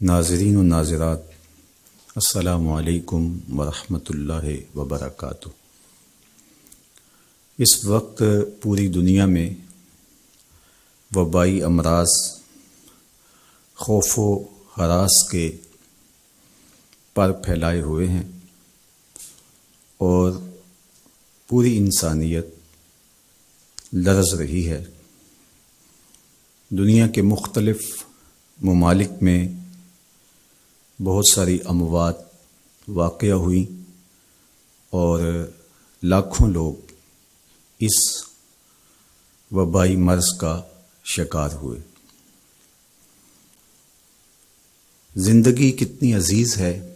ناظرین و ناظرات، السلام علیکم ورحمۃ اللہ وبرکاتہ۔ اس وقت پوری دنیا میں وبائی امراض خوف و ہراس کے پر پھیلائے ہوئے ہیں اور پوری انسانیت لرز رہی ہے۔ دنیا کے مختلف ممالک میں بہت ساری اموات واقع ہوئی اور لاکھوں لوگ اس وبائی مرض کا شکار ہوئے۔ زندگی کتنی عزیز ہے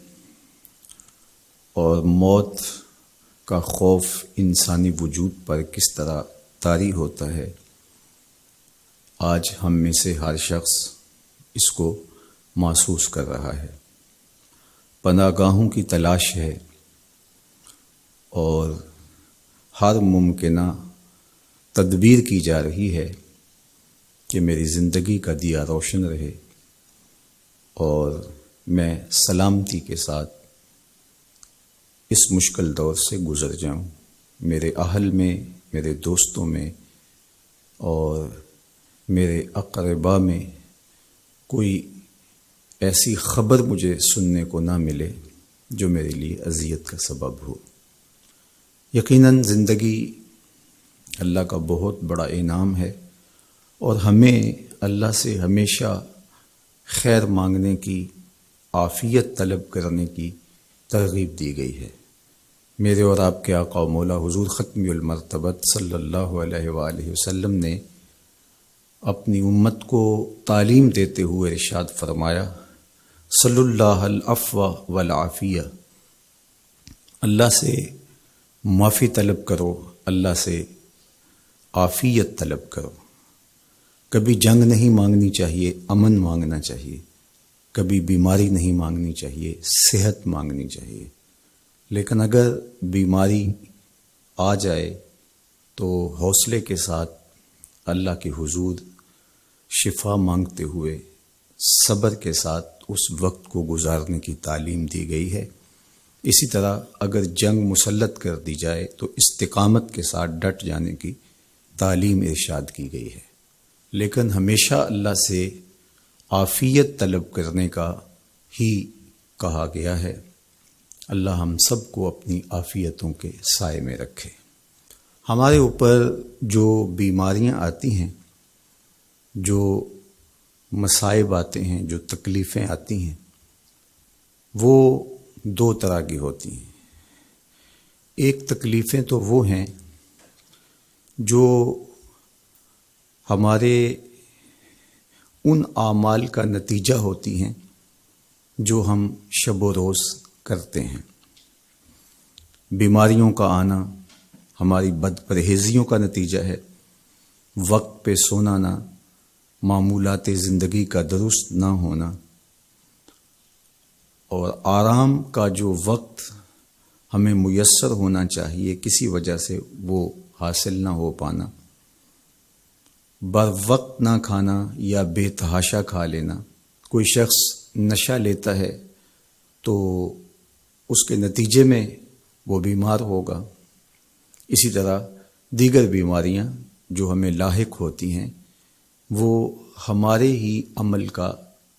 اور موت کا خوف انسانی وجود پر کس طرح طاری ہوتا ہے، آج ہم میں سے ہر شخص اس کو محسوس کر رہا ہے۔ پناہ گاہوں کی تلاش ہے اور ہر ممکنہ تدبیر کی جا رہی ہے کہ میری زندگی کا دیا روشن رہے اور میں سلامتی کے ساتھ اس مشکل دور سے گزر جاؤں، میرے اہل میں، میرے دوستوں میں اور میرے اقربا میں کوئی ایسی خبر مجھے سننے کو نہ ملے جو میرے لیے اذیت کا سبب ہو۔ یقیناً زندگی اللہ کا بہت بڑا انعام ہے اور ہمیں اللہ سے ہمیشہ خیر مانگنے کی، عافیت طلب کرنے کی ترغیب دی گئی ہے۔ میرے اور آپ کے آقا و مولا حضور ختم المرتبت صلی اللہ علیہ وآلہ وسلم نے اپنی امت کو تعلیم دیتے ہوئے ارشاد فرمایا، صلی اللہ العفو والعافیہ، اللہ سے معافی طلب کرو، اللہ سے عافیت طلب کرو۔ کبھی جنگ نہیں مانگنی چاہیے، امن مانگنا چاہیے۔ کبھی بیماری نہیں مانگنی چاہیے، صحت مانگنی چاہیے۔ لیکن اگر بیماری آ جائے تو حوصلے کے ساتھ اللہ کے حضور شفا مانگتے ہوئے صبر کے ساتھ اس وقت کو گزارنے کی تعلیم دی گئی ہے۔ اسی طرح اگر جنگ مسلط کر دی جائے تو استقامت کے ساتھ ڈٹ جانے کی تعلیم ارشاد کی گئی ہے۔ لیکن ہمیشہ اللہ سے عافیت طلب کرنے کا ہی کہا گیا ہے۔ اللہ ہم سب کو اپنی عافیتوں کے سائے میں رکھے۔ ہمارے اوپر جو بیماریاں آتی ہیں، جو مصائب آتے ہیں، جو تکلیفیں آتی ہیں، وہ دو طرح کی ہوتی ہیں۔ ایک تکلیفیں تو وہ ہیں جو ہمارے ان اعمال کا نتیجہ ہوتی ہیں جو ہم شب و روز کرتے ہیں۔ بیماریوں کا آنا ہماری بد پرہیزیوں کا نتیجہ ہے، وقت پہ سونا نہ، معمولات زندگی کا درست نہ ہونا اور آرام کا جو وقت ہمیں میسر ہونا چاہیے کسی وجہ سے وہ حاصل نہ ہو پانا، بر وقت نہ کھانا یا بے تحاشا کھا لینا۔ کوئی شخص نشہ لیتا ہے تو اس کے نتیجے میں وہ بیمار ہوگا۔ اسی طرح دیگر بیماریاں جو ہمیں لاحق ہوتی ہیں وہ ہمارے ہی عمل کا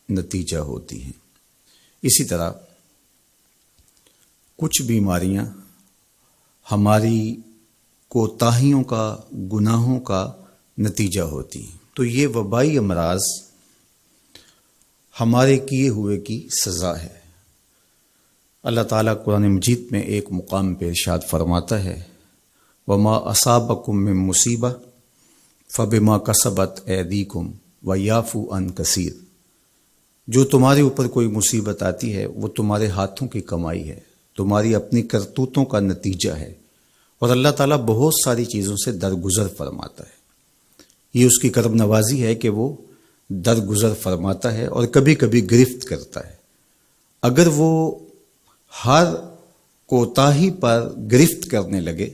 نتیجہ ہوتی ہیں۔ اسی طرح کچھ بیماریاں ہماری کوتاہیوں کا، گناہوں کا نتیجہ ہوتی ہیں۔ تو یہ وبائی امراض ہمارے کیے ہوئے کی سزا ہے۔ اللہ تعالیٰ قرآن مجید میں ایک مقام پہ ارشاد فرماتا ہے، وَمَا أَصَابَكُم مِّن مُّصِیبَةٍ فَبِمَا كَسَبَتْ أَیْدِیکُم وَیَعْفُو عَن کَثِیر۔ جو تمہارے اوپر کوئی مصیبت آتی ہے وہ تمہارے ہاتھوں کی کمائی ہے، تمہاری اپنی کرتوتوں کا نتیجہ ہے، اور اللہ تعالیٰ بہت ساری چیزوں سے درگزر فرماتا ہے۔ یہ اس کی کرم نوازی ہے کہ وہ درگزر فرماتا ہے اور کبھی کبھی گرفت کرتا ہے۔ اگر وہ ہر کوتاہی پر گرفت کرنے لگے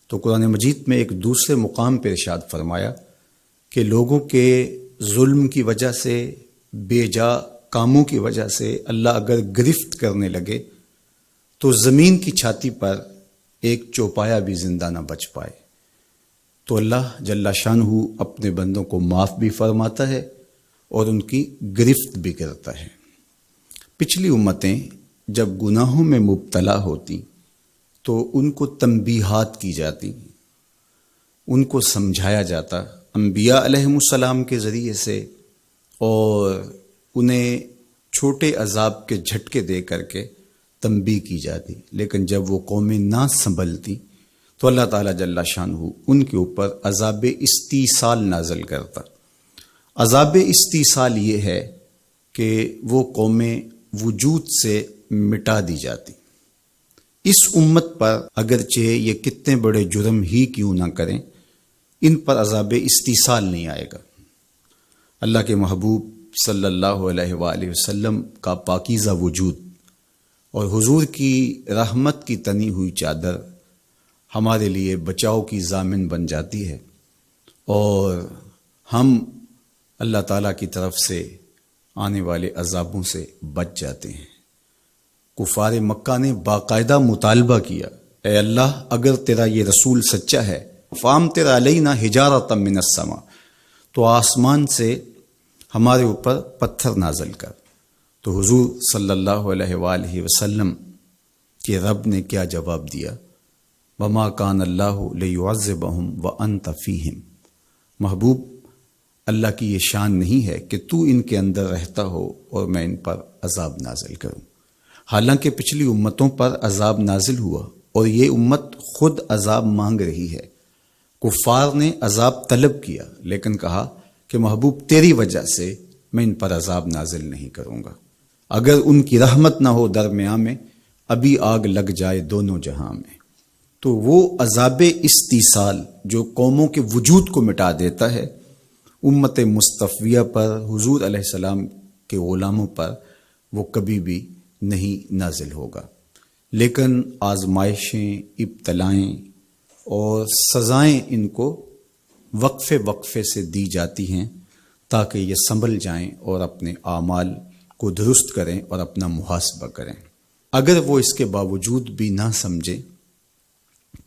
تو قرآن مجید میں ایک دوسرے مقام پر ارشاد فرمایا کہ لوگوں کے ظلم کی وجہ سے، بے جا کاموں کی وجہ سے اللہ اگر گرفت کرنے لگے تو زمین کی چھاتی پر ایک چوپایا بھی زندہ نہ بچ پائے. تو اللہ جل شانہ اپنے بندوں کو معاف بھی فرماتا ہے اور ان کی گرفت بھی کرتا ہے. پچھلی امتیں جب گناہوں میں مبتلا ہوتی تو ان کو تنبیہات کی جاتی، ان کو سمجھایا جاتا انبیاء علیہم السلام کے ذریعے سے، اور انہیں چھوٹے عذاب کے جھٹکے دے کر کے تنبیہ کی جاتی. لیکن جب وہ قومیں نہ سنبھلتی تو اللہ تعالیٰ جل شانہ ان کے اوپر عذاب استیصال نازل کرتا. عذاب استیصال یہ ہے کہ وہ قومیں وجود سے مٹا دی جاتی. اس امت پر اگرچہ یہ کتنے بڑے جرم ہی کیوں نہ کریں، ان پر عذاب استیصال نہیں آئے گا. اللہ کے محبوب صلی اللہ علیہ وآلہ وسلم کا پاکیزہ وجود اور حضور کی رحمت کی تنی ہوئی چادر ہمارے لیے بچاؤ کی ضامن بن جاتی ہے، اور ہم اللہ تعالیٰ کی طرف سے آنے والے عذابوں سے بچ جاتے ہیں. کفار مکہ نے باقاعدہ مطالبہ کیا، اے اللہ اگر تیرا یہ رسول سچا ہے فامطر علینا حجارۃ من السماء، تو آسمان سے ہمارے اوپر پتھر نازل کر. تو حضور صلی اللہ علیہ وآلہ وسلم کے رب نے کیا جواب دیا؟ وما کان اللہ لیعذبہم وانت فیہم. محبوب، اللہ کی یہ شان نہیں ہے کہ تو ان کے اندر رہتا ہو اور میں ان پر عذاب نازل کروں. حالانکہ پچھلی امتوں پر عذاب نازل ہوا اور یہ امت خود عذاب مانگ رہی ہے. کفار نے عذاب طلب کیا لیکن کہا کہ محبوب تیری وجہ سے میں ان پر عذاب نازل نہیں کروں گا. اگر ان کی رحمت نہ ہو درمیان میں، ابھی آگ لگ جائے دونوں جہاں میں. تو وہ عذاب استیصال جو قوموں کے وجود کو مٹا دیتا ہے، امت مصطفیہ پر، حضور علیہ السلام کے غلاموں پر وہ کبھی بھی نہیں نازل ہوگا. لیکن آزمائشیں، ابتلائیں اور سزائیں ان کو وقفے وقفے سے دی جاتی ہیں تاکہ یہ سنبھل جائیں اور اپنے اعمال کو درست کریں اور اپنا محاسبہ کریں. اگر وہ اس کے باوجود بھی نہ سمجھیں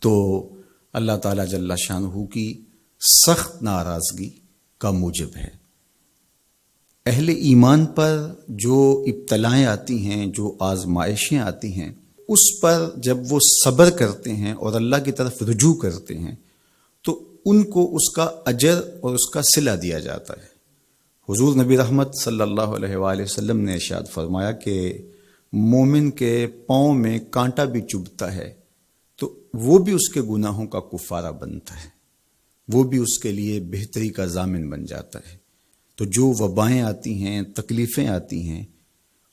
تو اللہ تعالیٰ جل شانہ کی سخت ناراضگی کا موجب ہے. اہل ایمان پر جو ابتلائیں آتی ہیں، جو آزمائشیں آتی ہیں، اس پر جب وہ صبر کرتے ہیں اور اللہ کی طرف رجوع کرتے ہیں تو ان کو اس کا اجر اور اس کا صلہ دیا جاتا ہے. حضور نبی رحمت صلی اللہ علیہ وآلہ وسلم نے ارشاد فرمایا کہ مومن کے پاؤں میں کانٹا بھی چبھتا ہے تو وہ بھی اس کے گناہوں کا کفارہ بنتا ہے، وہ بھی اس کے لیے بہتری کا ضامن بن جاتا ہے. تو جو وبائیں آتی ہیں، تکلیفیں آتی ہیں،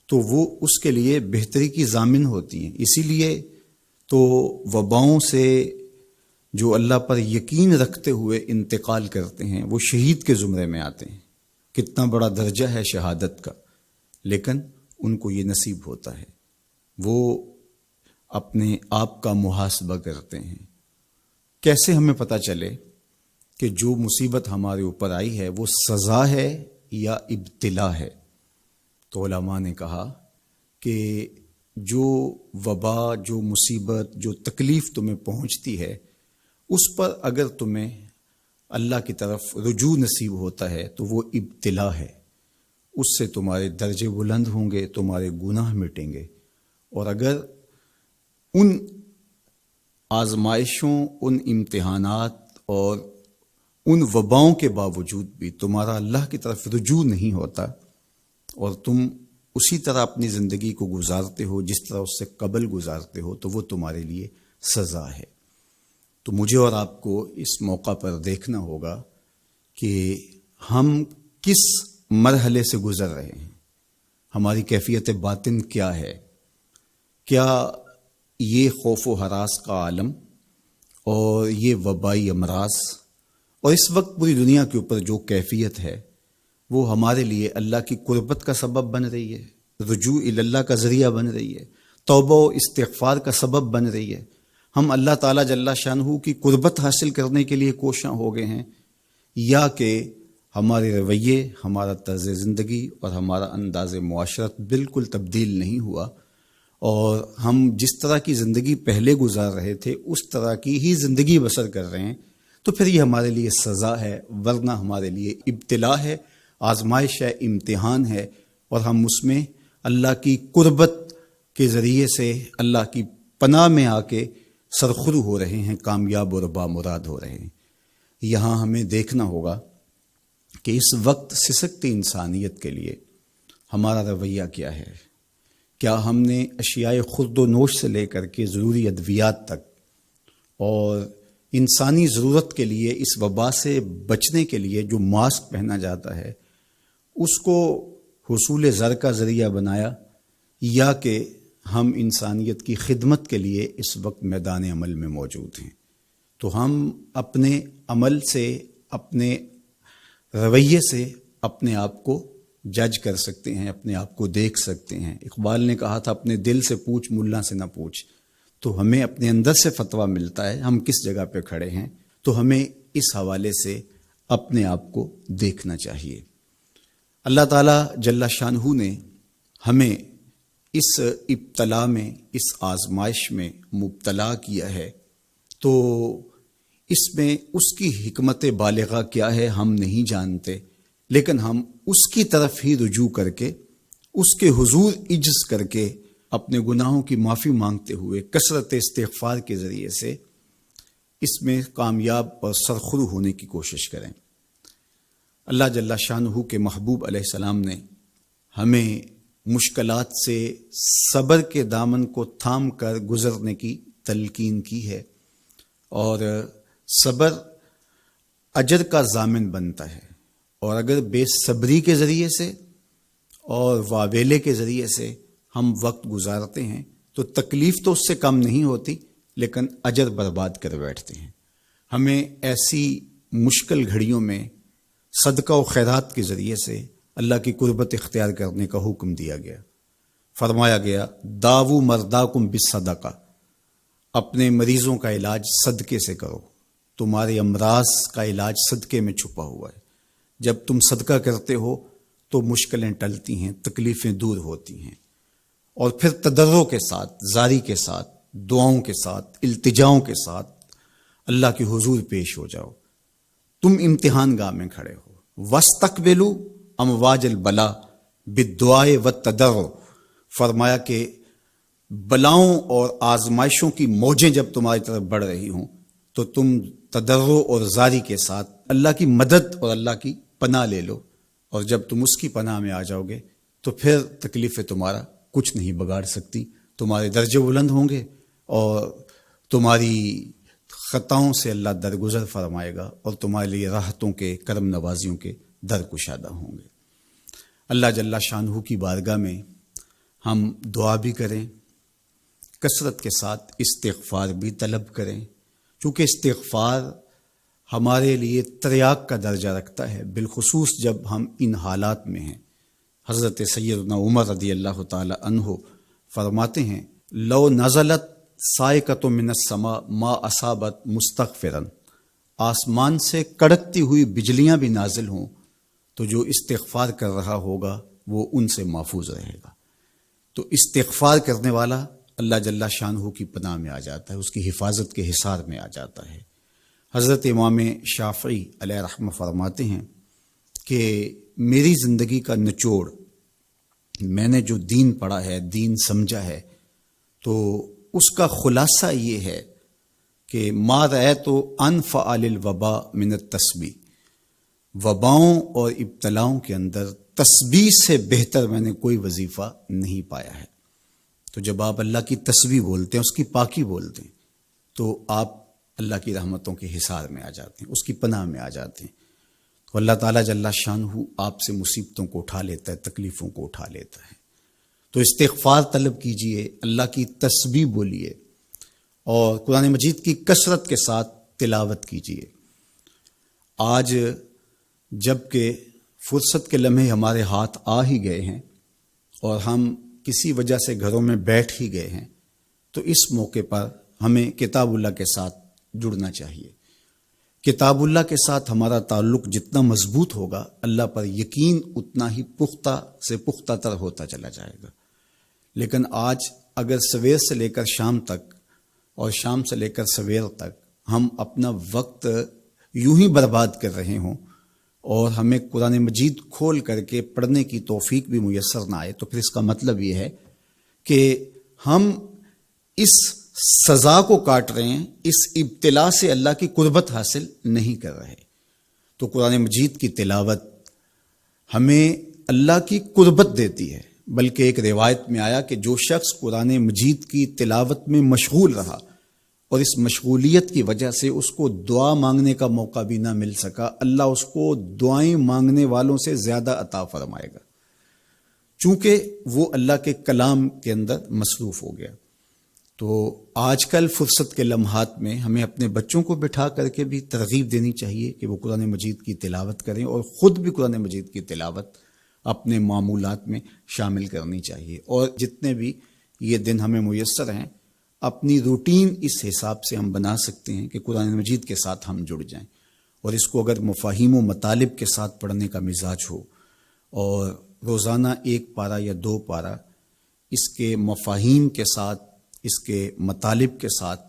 تو وہ اس کے لیے بہتری کی ضامن ہوتی ہیں. اسی لیے تو وباؤں سے جو اللہ پر یقین رکھتے ہوئے انتقال کرتے ہیں وہ شہید کے زمرے میں آتے ہیں. کتنا بڑا درجہ ہے شہادت کا، لیکن ان کو یہ نصیب ہوتا ہے. وہ اپنے آپ کا محاسبہ کرتے ہیں. کیسے ہمیں پتہ چلے کہ جو مصیبت ہمارے اوپر آئی ہے وہ سزا ہے یا ابتلا ہے؟ تو علماء نے کہا کہ جو وبا، جو مصیبت، جو تکلیف تمہیں پہنچتی ہے اس پر اگر تمہیں اللہ کی طرف رجوع نصیب ہوتا ہے تو وہ ابتلا ہے. اس سے تمہارے درجے بلند ہوں گے، تمہارے گناہ مٹیں گے. اور اگر ان آزمائشوں، ان امتحانات اور ان وباؤں کے باوجود بھی تمہارا اللہ کی طرف رجوع نہیں ہوتا اور تم اسی طرح اپنی زندگی کو گزارتے ہو جس طرح اس سے قبل گزارتے ہو، تو وہ تمہارے لیے سزا ہے. تو مجھے اور آپ کو اس موقع پر دیکھنا ہوگا کہ ہم کس مرحلے سے گزر رہے ہیں، ہماری کیفیت باطن کیا ہے. کیا یہ خوف و ہراس کا عالم اور یہ وبائی امراض اور اس وقت پوری دنیا کے اوپر جو کیفیت ہے وہ ہمارے لیے اللہ کی قربت کا سبب بن رہی ہے، رجوع اللہ کا ذریعہ بن رہی ہے، توبہ و استغفار کا سبب بن رہی ہے؟ ہم اللہ تعالیٰ جل شانہ کی قربت حاصل کرنے کے لیے کوشاں ہو گئے ہیں، یا کہ ہمارے رویے، ہمارا طرز زندگی اور ہمارا انداز معاشرت بالکل تبدیل نہیں ہوا، اور ہم جس طرح کی زندگی پہلے گزار رہے تھے اس طرح کی ہی زندگی بسر کر رہے ہیں، تو پھر یہ ہمارے لیے سزا ہے، ورنہ ہمارے لیے ابتلا ہے، آزمائش ہے، امتحان ہے، اور ہم اس میں اللہ کی قربت کے ذریعے سے اللہ کی پناہ میں آ کے سرخرو ہو رہے ہیں، کامیاب اور بامراد ہو رہے ہیں۔ یہاں ہمیں دیکھنا ہوگا کہ اس وقت سسکتی انسانیت کے لیے ہمارا رویہ کیا ہے۔ کیا ہم نے اشیاء خورد و نوش سے لے کر کے ضروری ادویات تک اور انسانی ضرورت کے لیے اس وبا سے بچنے کے لیے جو ماسک پہنا جاتا ہے اس کو حصول زر کا ذریعہ بنایا، یا کہ ہم انسانیت کی خدمت کے لیے اس وقت میدان عمل میں موجود ہیں؟ تو ہم اپنے عمل سے، اپنے رویے سے اپنے آپ کو جج کر سکتے ہیں، اپنے آپ کو دیکھ سکتے ہیں۔ اقبال نے کہا تھا اپنے دل سے پوچھ، ملا سے نہ پوچھ۔ تو ہمیں اپنے اندر سے فتویٰ ملتا ہے ہم کس جگہ پہ کھڑے ہیں، تو ہمیں اس حوالے سے اپنے آپ کو دیکھنا چاہیے۔ اللہ تعالیٰ جل شانہ نے ہمیں اس ابتلا میں، اس آزمائش میں مبتلا کیا ہے، تو اس میں اس کی حکمت بالغہ کیا ہے ہم نہیں جانتے، لیکن ہم اس کی طرف ہی رجوع کر کے، اس کے حضور عجز کر کے، اپنے گناہوں کی معافی مانگتے ہوئے کثرت استغفار کے ذریعے سے اس میں کامیاب اور سرخرو ہونے کی کوشش کریں۔ اللہ جل شانہ کے محبوب علیہ السلام نے ہمیں مشکلات سے صبر کے دامن کو تھام کر گزرنے کی تلقین کی ہے، اور صبر اجر کا ضامن بنتا ہے، اور اگر بے صبری کے ذریعے سے اور واویلے کے ذریعے سے ہم وقت گزارتے ہیں تو تکلیف تو اس سے کم نہیں ہوتی، لیکن اجر برباد کر بیٹھتے ہیں۔ ہمیں ایسی مشکل گھڑیوں میں صدقہ و خیرات کے ذریعے سے اللہ کی قربت اختیار کرنے کا حکم دیا گیا۔ فرمایا گیا داو مرداکم بالصدقہ، اپنے مریضوں کا علاج صدقے سے کرو، تمہارے امراض کا علاج صدقے میں چھپا ہوا ہے۔ جب تم صدقہ کرتے ہو تو مشکلیں ٹلتی ہیں، تکلیفیں دور ہوتی ہیں، اور پھر تضرع کے ساتھ، زاری کے ساتھ، دعاؤں کے ساتھ، التجاؤں کے ساتھ اللہ کے حضور پیش ہو جاؤ۔ تم امتحان گاہ میں کھڑے ہو، وَاسْتَقْبِلُوا امواج البلا بالدعاء والتضرع، فرمایا کہ بلاؤں اور آزمائشوں کی موجیں جب تمہاری طرف بڑھ رہی ہوں تو تم تضرع اور زاری کے ساتھ اللہ کی مدد اور اللہ کی پناہ لے لو، اور جب تم اس کی پناہ میں آ جاؤ گے تو پھر تکلیفیں تمہارا کچھ نہیں بگاڑ سکتی، تمہارے درجے بلند ہوں گے، اور تمہاری خطاؤں سے اللہ درگزر فرمائے گا، اور تمہارے لیے راحتوں کے، کرم نوازیوں کے در کشادہ ہوں گے۔ اللہ جل شانہ کی بارگاہ میں ہم دعا بھی کریں، کثرت کے ساتھ استغفار بھی طلب کریں، چونکہ استغفار ہمارے لیے تریاق کا درجہ رکھتا ہے، بالخصوص جب ہم ان حالات میں ہیں۔ حضرت سیدنا عمر رضی اللہ تعالی عنہ فرماتے ہیں لو نزلت صاعقۃ من السماء ما اصابت مستغفرا، آسمان سے کڑکتی ہوئی بجلیاں بھی نازل ہوں تو جو استغفار کر رہا ہوگا وہ ان سے محفوظ رہے گا۔ تو استغفار کرنے والا اللہ جل شانہ کی پناہ میں آ جاتا ہے، اس کی حفاظت کے حصار میں آ جاتا ہے۔ حضرت امام شافعی علیہ رحمہ فرماتے ہیں کہ میری زندگی کا نچوڑ، میں نے جو دین پڑھا ہے، دین سمجھا ہے، تو اس کا خلاصہ یہ ہے کہ ما رأیت انفع للوباء من التسبیح، وباؤں اور ابتلاؤں کے اندر تسبیح سے بہتر میں نے کوئی وظیفہ نہیں پایا ہے۔ تو جب آپ اللہ کی تسبیح بولتے ہیں، اس کی پاکی بولتے ہیں، تو آپ اللہ کی رحمتوں کے حصار میں آ جاتے ہیں، اس کی پناہ میں آ جاتے ہیں۔ تو اللہ تعالیٰ جل شانہ آپ سے مصیبتوں کو اٹھا لیتا ہے، تکلیفوں کو اٹھا لیتا ہے۔ تو استغفار طلب کیجئے، اللہ کی تسبیح بولیے، اور قرآن مجید کی کثرت کے ساتھ تلاوت کیجئے۔ آج جب کہ فرصت کے لمحے ہمارے ہاتھ آ ہی گئے ہیں اور ہم کسی وجہ سے گھروں میں بیٹھ ہی گئے ہیں، تو اس موقع پر ہمیں کتاب اللہ کے ساتھ جڑنا چاہیے۔ کتاب اللہ کے ساتھ ہمارا تعلق جتنا مضبوط ہوگا، اللہ پر یقین اتنا ہی پختہ سے پختہ تر ہوتا چلا جائے گا۔ لیکن آج اگر سویر سے لے کر شام تک اور شام سے لے کر سویر تک ہم اپنا وقت یوں ہی برباد کر رہے ہوں اور ہمیں قرآن مجید کھول کر کے پڑھنے کی توفیق بھی میسر نہ آئے، تو پھر اس کا مطلب یہ ہے کہ ہم اس سزا کو کاٹ رہے ہیں، اس ابتلا سے اللہ کی قربت حاصل نہیں کر رہے۔ تو قرآن مجید کی تلاوت ہمیں اللہ کی قربت دیتی ہے، بلکہ ایک روایت میں آیا کہ جو شخص قرآن مجید کی تلاوت میں مشغول رہا اور اس مشغولیت کی وجہ سے اس کو دعا مانگنے کا موقع بھی نہ مل سکا، اللہ اس کو دعائیں مانگنے والوں سے زیادہ عطا فرمائے گا، چونکہ وہ اللہ کے کلام کے اندر مصروف ہو گیا۔ تو آج کل فرصت کے لمحات میں ہمیں اپنے بچوں کو بٹھا کر کے بھی ترغیب دینی چاہیے کہ وہ قرآن مجید کی تلاوت کریں، اور خود بھی قرآن مجید کی تلاوت اپنے معمولات میں شامل کرنی چاہیے۔ اور جتنے بھی یہ دن ہمیں میسر ہیں، اپنی روٹین اس حساب سے ہم بنا سکتے ہیں کہ قرآن مجید کے ساتھ ہم جڑ جائیں، اور اس کو اگر مفاہیم و مطالب کے ساتھ پڑھنے کا مزاج ہو اور روزانہ 1 پارہ یا 2 پارہ اس کے مفاہیم کے ساتھ، اس کے مطالب کے ساتھ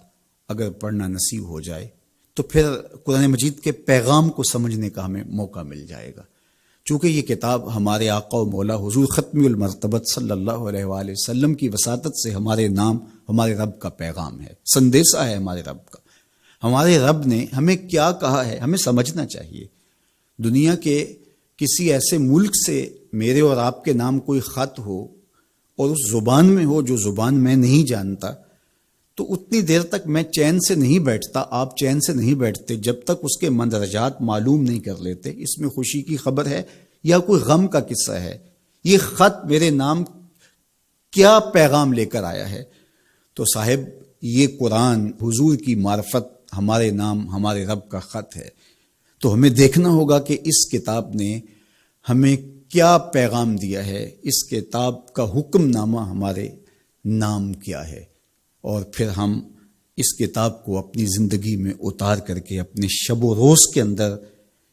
اگر پڑھنا نصیب ہو جائے، تو پھر قرآن مجید کے پیغام کو سمجھنے کا ہمیں موقع مل جائے گا۔ چونکہ یہ کتاب ہمارے آقا و مولا حضور ختم المرتبت صلی اللہ علیہ وآلہ وسلم کی وساطت سے ہمارے نام، ہمارے رب کا پیغام ہے، سندیسہ ہے ہمارے رب کا۔ ہمارے رب نے ہمیں کیا کہا ہے ہمیں سمجھنا چاہیے۔ دنیا کے کسی ایسے ملک سے میرے اور آپ کے نام کوئی خط ہو اور اس زبان میں ہو جو زبان میں نہیں جانتا، تو اتنی دیر تک میں چین سے نہیں بیٹھتا، آپ چین سے نہیں بیٹھتے جب تک اس کے مندرجات معلوم نہیں کر لیتے، اس میں خوشی کی خبر ہے یا کوئی غم کا قصہ ہے، یہ خط میرے نام کیا پیغام لے کر آیا ہے۔ تو صاحب یہ قرآن حضور کی معرفت، ہمارے نام، ہمارے رب کا خط ہے۔ تو ہمیں دیکھنا ہوگا کہ اس کتاب نے ہمیں کیا پیغام دیا ہے، اس کتاب کا حکم نامہ ہمارے نام کیا ہے، اور پھر ہم اس کتاب کو اپنی زندگی میں اتار کر کے اپنے شب و روز کے اندر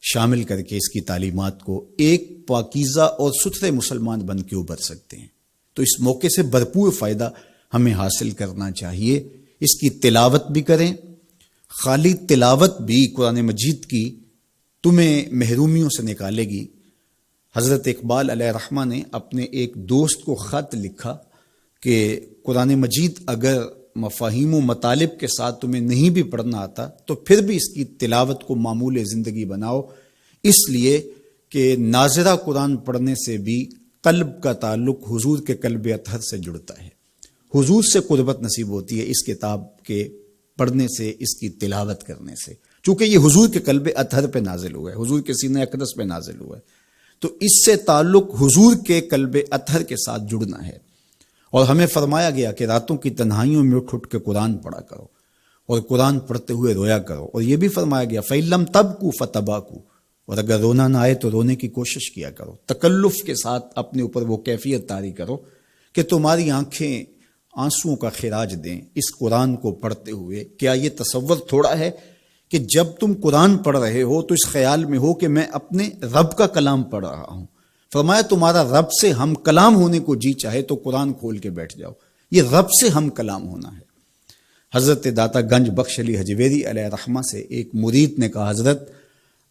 شامل کر کے اس کی تعلیمات کو ایک پاکیزہ اور ستھرے مسلمان بن کے ابھر سکتے ہیں۔ تو اس موقع سے بھرپور فائدہ ہمیں حاصل کرنا چاہیے، اس کی تلاوت بھی کریں۔ خالی تلاوت بھی قرآن مجید کی تمہیں محرومیوں سے نکالے گی۔ حضرت اقبال علیہ رحمہ نے اپنے ایک دوست کو خط لکھا کہ قرآن مجید اگر مفاہیم و مطالب کے ساتھ تمہیں نہیں بھی پڑھنا آتا تو پھر بھی اس کی تلاوت کو معمول زندگی بناؤ، اس لیے کہ ناظرہ قرآن پڑھنے سے بھی قلب کا تعلق حضور کے قلب اطہر سے جڑتا ہے، حضور سے قربت نصیب ہوتی ہے اس کتاب کے پڑھنے سے، اس کی تلاوت کرنے سے، چونکہ یہ حضور کے قلب اطہر پہ نازل ہوا ہے، حضور کے سینہ اقدس پہ نازل ہوا ہے، تو اس سے تعلق حضور کے قلب اطہر کے ساتھ جڑنا ہے۔ اور ہمیں فرمایا گیا کہ راتوں کی تنہائیوں میں اٹھ کے قرآن پڑھا کرو اور قرآن پڑھتے ہوئے رویا کرو، اور یہ بھی فرمایا گیا فَإِلَّمْ تَبْكُوا فَتَبَاكُوا، اور اگر رونا نہ آئے تو رونے کی کوشش کیا کرو، تکلف کے ساتھ اپنے اوپر وہ کیفیت طاری کرو کہ تمہاری آنکھیں آنسوؤں کا خراج دیں اس قرآن کو پڑھتے ہوئے۔ کیا یہ تصور تھوڑا ہے کہ جب تم قرآن پڑھ رہے ہو تو اس خیال میں ہو کہ میں اپنے رب کا کلام پڑھ رہا ہوں؟ فرمایا تمہارا رب سے ہم کلام ہونے کو جی چاہے تو قرآن کھول کے بیٹھ جاؤ، یہ رب سے ہم کلام ہونا ہے۔ حضرت داتا گنج بخش علی حجویری علیہ رحمہ سے ایک مرید نے کہا حضرت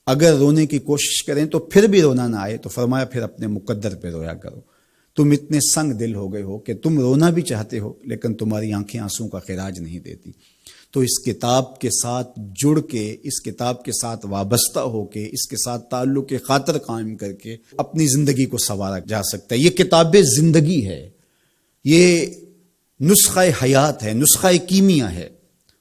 اگر رونے کی کوشش کریں تو پھر بھی رونا نہ آئے، تو فرمایا پھر اپنے مقدر پہ رویا کرو، تم اتنے سنگ دل ہو گئے ہو کہ تم رونا بھی چاہتے ہو لیکن تمہاری آنکھیں آنسوں کا خراج نہیں دیتی۔ تو اس کتاب کے ساتھ جڑ کے، اس کتاب کے ساتھ وابستہ ہو کے، اس کے ساتھ تعلق خاطر قائم کر کے اپنی زندگی کو سنوارا جا سکتا ہے۔ یہ کتاب زندگی ہے، یہ نسخہ حیات ہے، نسخہ کیمیا ہے۔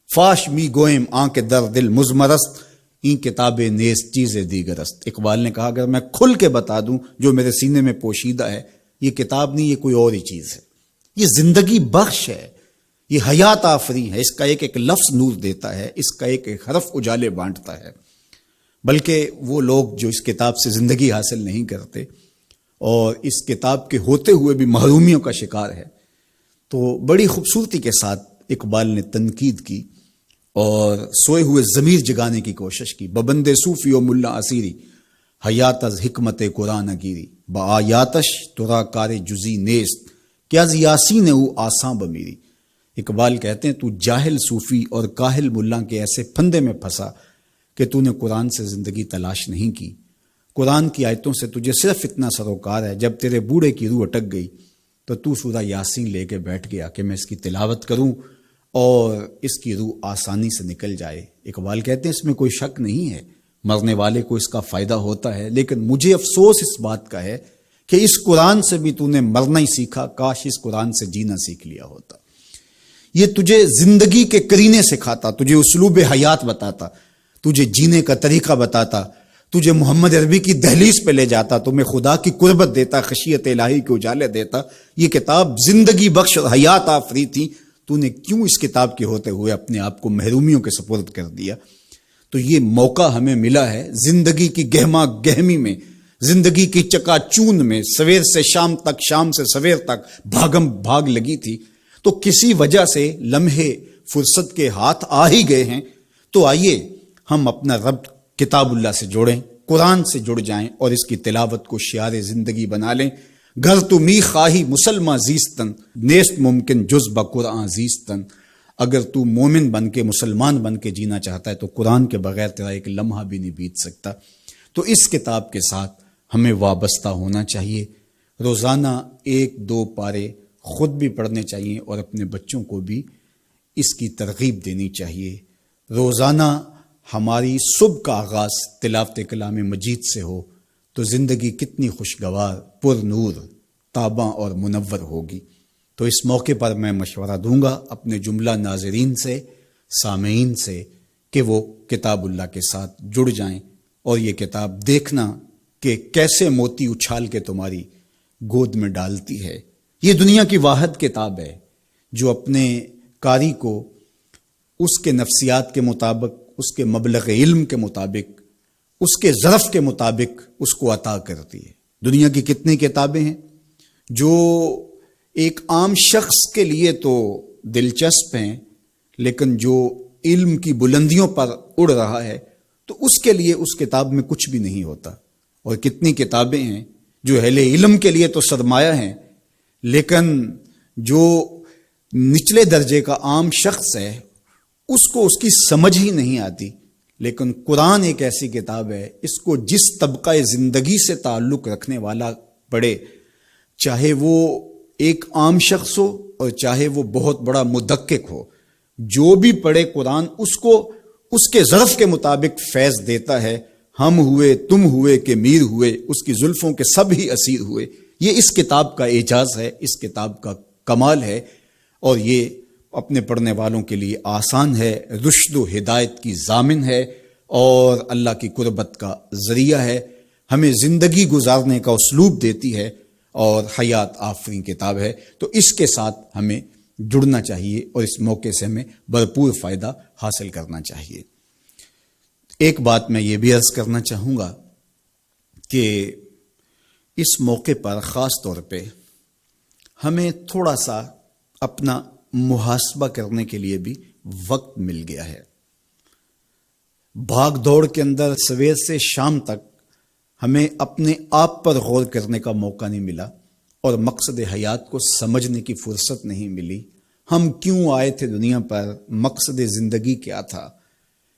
فاش می گوئم آنکھ در دل مزمرست، این کتاب نیز چیز دیگرست۔ اقبال نے کہا اگر میں کھل کے بتا دوں جو میرے سینے میں پوشیدہ ہے، یہ کتاب نہیں، یہ کوئی اور ہی چیز ہے، یہ زندگی بخش ہے، یہ حیات آفری ہے، اس کا ایک ایک لفظ نور دیتا ہے، اس کا ایک ایک حرف اجالے بانٹتا ہے۔ بلکہ وہ لوگ جو اس کتاب سے زندگی حاصل نہیں کرتے اور اس کتاب کے ہوتے ہوئے بھی محرومیوں کا شکار ہے، تو بڑی خوبصورتی کے ساتھ اقبال نے تنقید کی اور سوئے ہوئے ضمیر جگانے کی کوشش کی. ببند صوفی و ملا اسیری حیات از حکمت قرآن گیری با آیاتش ترا کار جزی نیست کیا از یاسین او آساں بمیری. اقبال کہتے ہیں تو جاہل صوفی اور کاہل ملا کے ایسے پھندے میں پھنسا کہ تو نے قرآن سے زندگی تلاش نہیں کی. قرآن کی آیتوں سے تجھے صرف اتنا سروکار ہے جب تیرے بوڑھے کی روح اٹک گئی تو سورہ یاسین لے کے بیٹھ گیا کہ میں اس کی تلاوت کروں اور اس کی روح آسانی سے نکل جائے. اقبال کہتے ہیں اس میں کوئی شک نہیں ہے، مرنے والے کو اس کا فائدہ ہوتا ہے، لیکن مجھے افسوس اس بات کا ہے کہ اس قرآن سے بھی تو نے مرنا ہی سیکھا، کاش اس قرآن سے جینا سیکھ لیا ہوتا. یہ تجھے زندگی کے کرینے سکھاتا، تجھے اسلوب حیات بتاتا، تجھے جینے کا طریقہ بتاتا، تجھے محمد عربی کی دہلیز پہ لے جاتا، تمہیں خدا کی قربت دیتا، خشیت الہی کے اجالے دیتا. یہ کتاب زندگی بخش اور حیات آفری تھی، تو نے کیوں اس کتاب کے ہوتے ہوئے اپنے آپ کو محرومیوں کے سپرد کر دیا؟ تو یہ موقع ہمیں ملا ہے زندگی کی گہما گہمی میں، زندگی کی چکا چون میں، سویر سے شام تک، شام سے سویر تک بھاگم بھاگ لگی تھی. تو کسی وجہ سے لمحے فرصت کے ہاتھ آ ہی گئے ہیں. تو آئیے ہم اپنا ربط کتاب اللہ سے جوڑیں، قرآن سے جڑ جائیں اور اس کی تلاوت کو شعار زندگی بنا لیں. گھر تو می خواہی مسلمہ زیستن نیست ممکن جز بقرآن زیستن. اگر تو مومن بن کے، مسلمان بن کے جینا چاہتا ہے تو قرآن کے بغیر تیرا ایک لمحہ بھی نہیں بیت سکتا. تو اس کتاب کے ساتھ ہمیں وابستہ ہونا چاہیے. روزانہ 1-2 پارے خود بھی پڑھنے چاہیے اور اپنے بچوں کو بھی اس کی ترغیب دینی چاہیے. روزانہ ہماری صبح کا آغاز تلاوت کلام مجید سے ہو تو زندگی کتنی خوشگوار، پر نور، تاباں اور منور ہوگی. تو اس موقع پر میں مشورہ دوں گا اپنے جملہ ناظرین سے، سامعین سے، کہ وہ کتاب اللہ کے ساتھ جڑ جائیں اور یہ کتاب دیکھنا کہ کیسے موتی اچھال کے تمہاری گود میں ڈالتی ہے. یہ دنیا کی واحد کتاب ہے جو اپنے قاری کو اس کے نفسیات کے مطابق، اس کے مبلغ علم کے مطابق، اس کے ظرف کے مطابق اس کو عطا کرتی ہے. دنیا کی کتنی کتابیں ہیں جو ایک عام شخص کے لیے تو دلچسپ ہیں، لیکن جو علم کی بلندیوں پر اڑ رہا ہے تو اس کے لیے اس کتاب میں کچھ بھی نہیں ہوتا. اور کتنی کتابیں ہیں جو اہل علم کے لیے تو سرمایہ ہیں، لیکن جو نچلے درجے کا عام شخص ہے اس کو اس کی سمجھ ہی نہیں آتی. لیکن قرآن ایک ایسی کتاب ہے، اس کو جس طبقہ زندگی سے تعلق رکھنے والا پڑھے، چاہے وہ ایک عام شخص ہو اور چاہے وہ بہت بڑا مدقق ہو، جو بھی پڑھے قرآن اس کو اس کے ظرف کے مطابق فیض دیتا ہے. ہم ہوئے، تم ہوئے کہ میر ہوئے، اس کی زلفوں کے سب ہی اسیر ہوئے. یہ اس کتاب کا اعجاز ہے، اس کتاب کا کمال ہے، اور یہ اپنے پڑھنے والوں کے لیے آسان ہے، رشد و ہدایت کی ضامن ہے اور اللہ کی قربت کا ذریعہ ہے. ہمیں زندگی گزارنے کا اسلوب دیتی ہے اور حیات آفرین کتاب ہے. تو اس کے ساتھ ہمیں جڑنا چاہیے اور اس موقع سے ہمیں بھرپور فائدہ حاصل کرنا چاہیے. ایک بات میں یہ بھی عرض کرنا چاہوں گا کہ اس موقع پر خاص طور پہ ہمیں تھوڑا سا اپنا محاسبہ کرنے کے لیے بھی وقت مل گیا ہے. بھاگ دوڑ کے اندر سویر سے شام تک ہمیں اپنے آپ پر غور کرنے کا موقع نہیں ملا اور مقصد حیات کو سمجھنے کی فرصت نہیں ملی. ہم کیوں آئے تھے دنیا پر؟ مقصد زندگی کیا تھا؟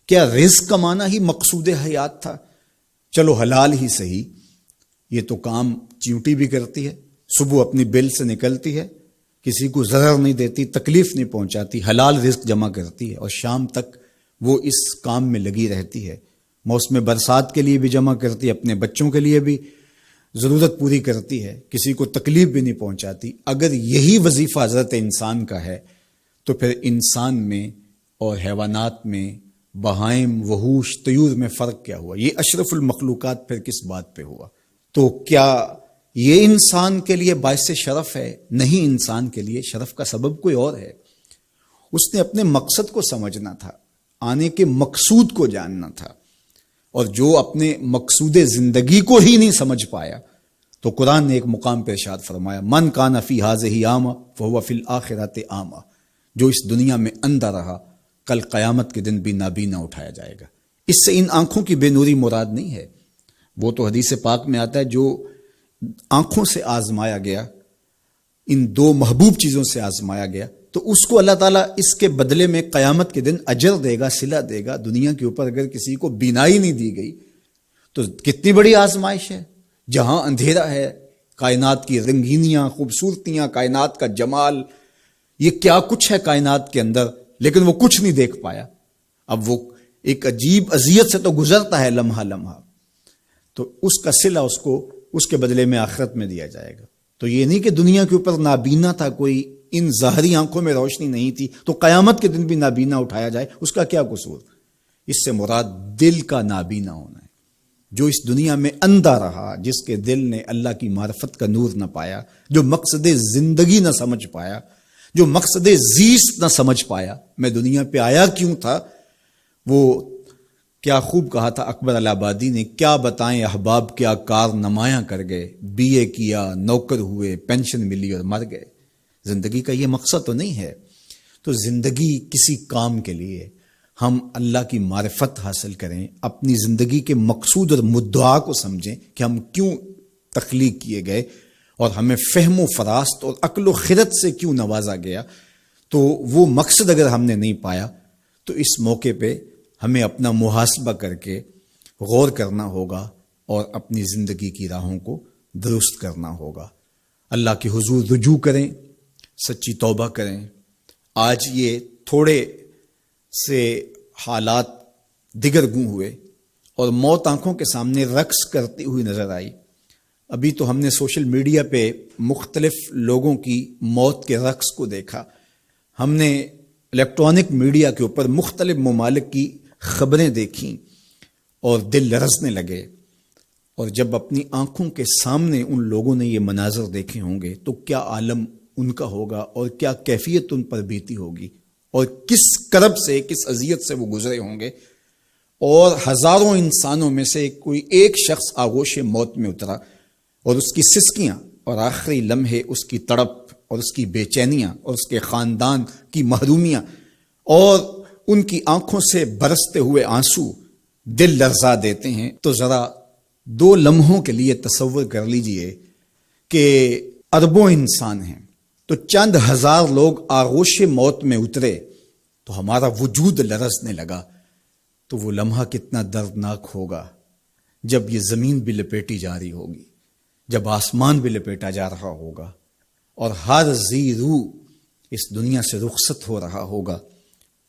کیا رزق کمانا ہی مقصود حیات تھا؟ چلو حلال ہی صحیح، یہ تو کام چیونٹی بھی کرتی ہے، صبح اپنی بل سے نکلتی ہے، کسی کو ضرر نہیں دیتی، تکلیف نہیں پہنچاتی، حلال رزق جمع کرتی ہے اور شام تک وہ اس کام میں لگی رہتی ہے. موسم برسات کے لیے بھی جمع کرتی ہے، اپنے بچوں کے لیے بھی ضرورت پوری کرتی ہے، کسی کو تکلیف بھی نہیں پہنچاتی. اگر یہی وظیفہ حضرت انسان کا ہے تو پھر انسان میں اور حیوانات میں، بہائم، وحوش، طیور میں فرق کیا ہوا؟ یہ اشرف المخلوقات پھر کس بات پہ ہوا؟ تو کیا یہ انسان کے لیے باعث شرف ہے؟ نہیں، انسان کے لیے شرف کا سبب کوئی اور ہے. اس نے اپنے مقصد کو سمجھنا تھا، آنے کے مقصود کو جاننا تھا. اور جو اپنے مقصود زندگی کو ہی نہیں سمجھ پایا تو قرآن نے ایک مقام پہ ارشاد فرمایا، من کان فی ہذہ اعمی فہو فی الآخرۃ اعمی. جو اس دنیا میں اندھا رہا کل قیامت کے دن بھی نابینا اٹھایا جائے گا۔ اس سے ان آنکھوں کی بے نوری مراد نہیں ہے، وہ تو حدیث پاک میں آتا ہے جو آنکھوں سے آزمایا گیا، ان دو محبوب چیزوں سے آزمایا گیا، تو اس کو اللہ تعالیٰ اس کے بدلے میں قیامت کے دن اجر دے گا، صلہ دے گا۔ دنیا کے اوپر اگر کسی کو بینائی نہیں دی گئی تو کتنی بڑی آزمائش ہے، جہاں اندھیرا ہے، کائنات کی رنگینیاں، خوبصورتیاں، کائنات کا جمال، یہ کیا کچھ ہے کائنات کے اندر، لیکن وہ کچھ نہیں دیکھ پایا۔ اب وہ ایک عجیب اذیت سے تو گزرتا ہے لمحہ لمحہ، تو اس کا صلہ اس کو اس کے بدلے میں آخرت میں دیا جائے گا۔ تو یہ نہیں کہ دنیا کے اوپر نابینا تھا کوئی، ان ظاہری آنکھوں میں روشنی نہیں تھی تو قیامت کے دن بھی نابینا اٹھایا جائے، اس کا کیا قصور؟ اس سے مراد دل کا نابینا ہونا ہے، جو اس دنیا میں اندھا رہا، جس کے دل نے اللہ کی معرفت کا نور نہ پایا، جو مقصد زندگی نہ سمجھ پایا، جو مقصد زیست نہ سمجھ پایا، میں دنیا پہ آیا کیوں تھا۔ وہ کیا خوب کہا تھا اکبر الہآبادی نے، کیا بتائیں احباب کیا کار نمایاں کر گئے، بی اے کیا، نوکر ہوئے، پینشن ملی اور مر گئے۔ زندگی کا یہ مقصد تو نہیں ہے۔ تو زندگی کسی کام کے لیے، ہم اللہ کی معرفت حاصل کریں، اپنی زندگی کے مقصود اور مدعا کو سمجھیں کہ ہم کیوں تخلیق کیے گئے اور ہمیں فہم و فراست اور عقل و خرد سے کیوں نوازا گیا۔ تو وہ مقصد اگر ہم نے نہیں پایا تو اس موقع پہ ہمیں اپنا محاسبہ کر کے غور کرنا ہوگا اور اپنی زندگی کی راہوں کو درست کرنا ہوگا۔ اللہ کے حضور رجوع کریں، سچی توبہ کریں۔ آج یہ تھوڑے سے حالات دیگر گوں ہوئے اور موت آنکھوں کے سامنے رقص کرتی ہوئی نظر آئی۔ ابھی تو ہم نے سوشل میڈیا پہ مختلف لوگوں کی موت کے رقص کو دیکھا، ہم نے الیکٹرانک میڈیا کے اوپر مختلف ممالک کی خبریں دیکھیں اور دل لرزنے لگے۔ اور جب اپنی آنکھوں کے سامنے ان لوگوں نے یہ مناظر دیکھے ہوں گے تو کیا عالم ان کا ہوگا اور کیا کیفیت ان پر بیتی ہوگی اور کس کرب سے، کس اذیت سے وہ گزرے ہوں گے۔ اور ہزاروں انسانوں میں سے کوئی ایک شخص آغوش موت میں اترا اور اس کی سسکیاں اور آخری لمحے اس کی تڑپ اور اس کی بے چینیاں اور اس کے خاندان کی محرومیاں اور ان کی آنکھوں سے برستے ہوئے آنسو دل لرزا دیتے ہیں۔ تو ذرا 2 لمحوں کے لیے تصور کر لیجئے کہ اربوں انسان ہیں، تو چند ہزار لوگ آغوش موت میں اترے تو ہمارا وجود لرزنے لگا، تو وہ لمحہ کتنا دردناک ہوگا جب یہ زمین بھی لپیٹی جا رہی ہوگی، جب آسمان بھی لپیٹا جا رہا ہوگا اور ہر ذی روح اس دنیا سے رخصت ہو رہا ہوگا،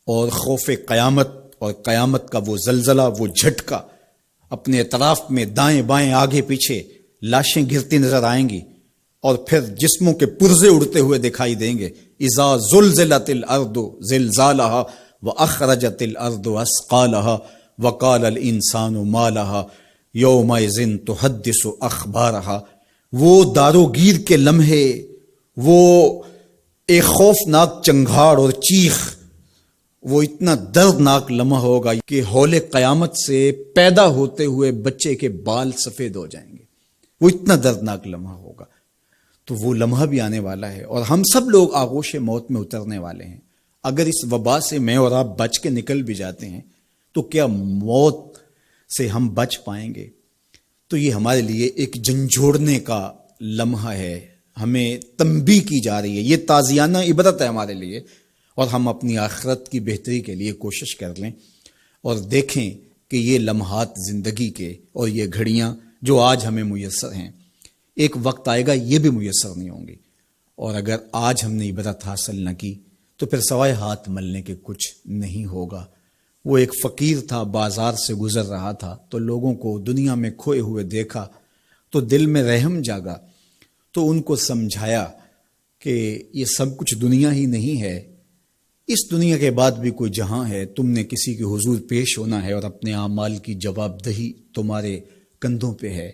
اور خوف قیامت اور قیامت کا وہ زلزلہ، وہ جھٹکا، اپنے اطراف میں دائیں بائیں آگے پیچھے لاشیں گرتی نظر آئیں گی اور پھر جسموں کے پرزے اڑتے ہوئے دکھائی دیں گے۔ اذا زلزلت الارض زلزالها واخرجت الارض اثقالها وقال الانسان ما لها یومئذ تحدث اخبارها۔ وہ داروگیر کے لمحے، وہ ایک خوفناک چنگھاڑ اور چیخ، وہ اتنا دردناک لمحہ ہوگا کہ ہول قیامت سے پیدا ہوتے ہوئے بچے کے بال سفید ہو جائیں گے۔ وہ اتنا دردناک لمحہ ہوگا۔ تو وہ لمحہ بھی آنے والا ہے اور ہم سب لوگ آغوش موت میں اترنے والے ہیں۔ اگر اس وبا سے میں اور آپ بچ کے نکل بھی جاتے ہیں تو کیا موت سے ہم بچ پائیں گے؟ تو یہ ہمارے لیے ایک جھنجھوڑنے کا لمحہ ہے، ہمیں تنبیہ کی جا رہی ہے، یہ تازیانہ عبرت ہے ہمارے لیے، اور ہم اپنی آخرت کی بہتری کے لیے کوشش کر لیں اور دیکھیں کہ یہ لمحات زندگی کے اور یہ گھڑیاں جو آج ہمیں میسر ہیں، ایک وقت آئے گا یہ بھی میسر نہیں ہوں گی۔ اور اگر آج ہم نے عبرت حاصل نہ کی تو پھر سوائے ہاتھ ملنے کے کچھ نہیں ہوگا۔ وہ ایک فقیر تھا، بازار سے گزر رہا تھا تو لوگوں کو دنیا میں کھوئے ہوئے دیکھا تو دل میں رحم جاگا، تو ان کو سمجھایا کہ یہ سب کچھ دنیا ہی نہیں ہے، اس دنیا کے بعد بھی کوئی جہاں ہے، تم نے کسی کے حضور پیش ہونا ہے اور اپنے اعمال کی جواب دہی تمہارے کندھوں پہ ہے۔